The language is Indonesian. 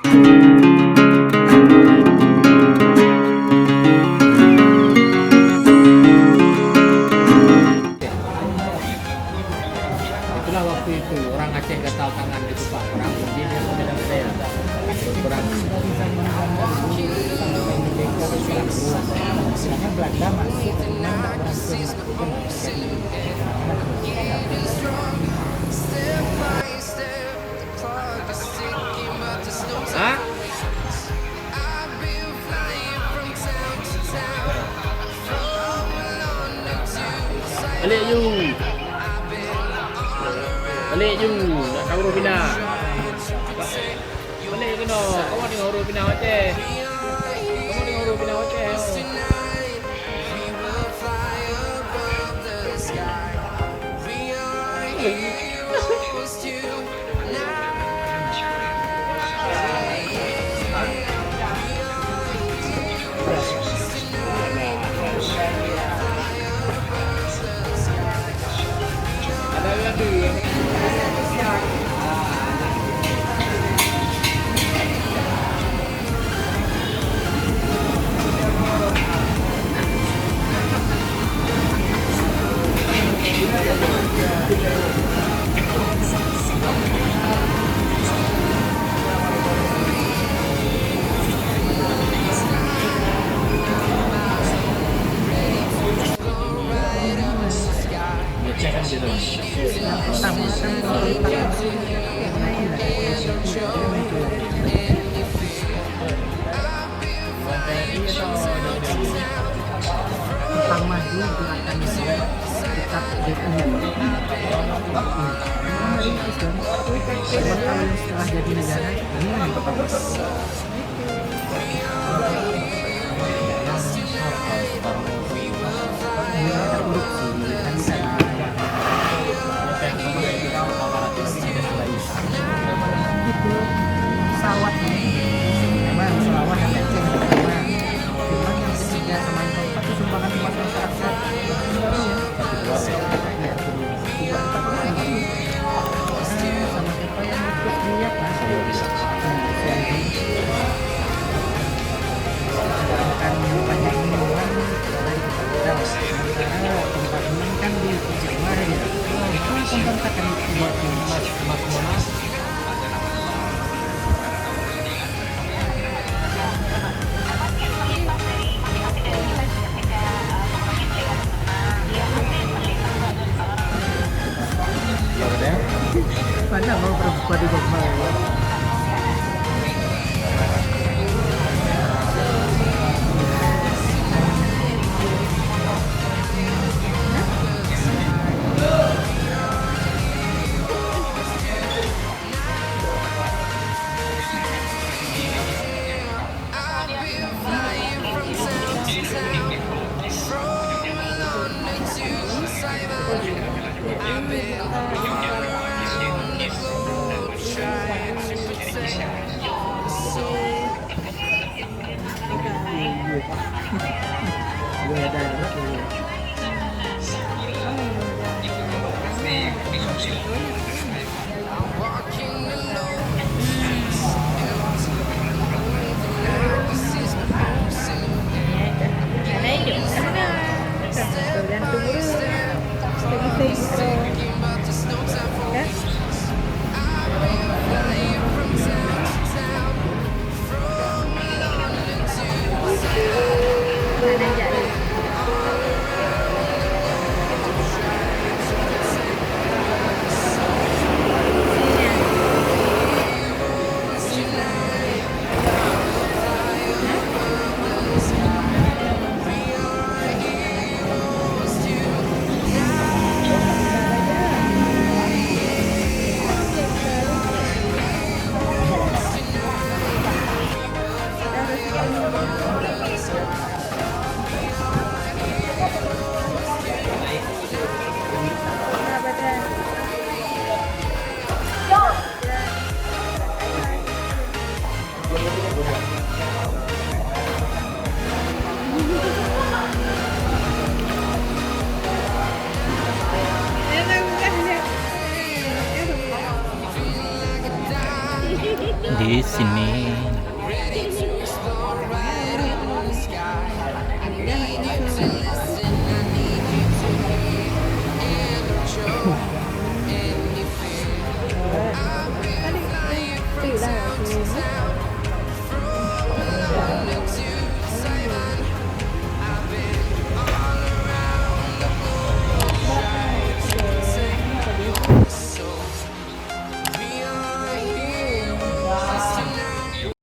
Itulah waktu itu orang Aceh gatal tangan itu Pak, orang dia beda-beda ya. Kurang istilahnya Belanda masuk dengan berhasil Hah? Balik you. Balik you. Nak kau huruf pindah. Balik ke no. Kau tengok huruf pindah Aceh. Kau tengok huruf pindah Aceh. Ada lagi. yang pertama kan pertama dulu gerakan dekat DPR. Setelah jadi negara ini yang pertama. Pesawat memang pesawat yang kecil yang pertama, cuman yang ketiga sama yang keempat itu sumbangan buat masyarakat. Sama siapa yang ikut lihat kan akan banyak minuman dari kita sementara tempat ini kan di Jawa ya itu tempat akan buat mas mana mau berbuka di rumah ya. di sini.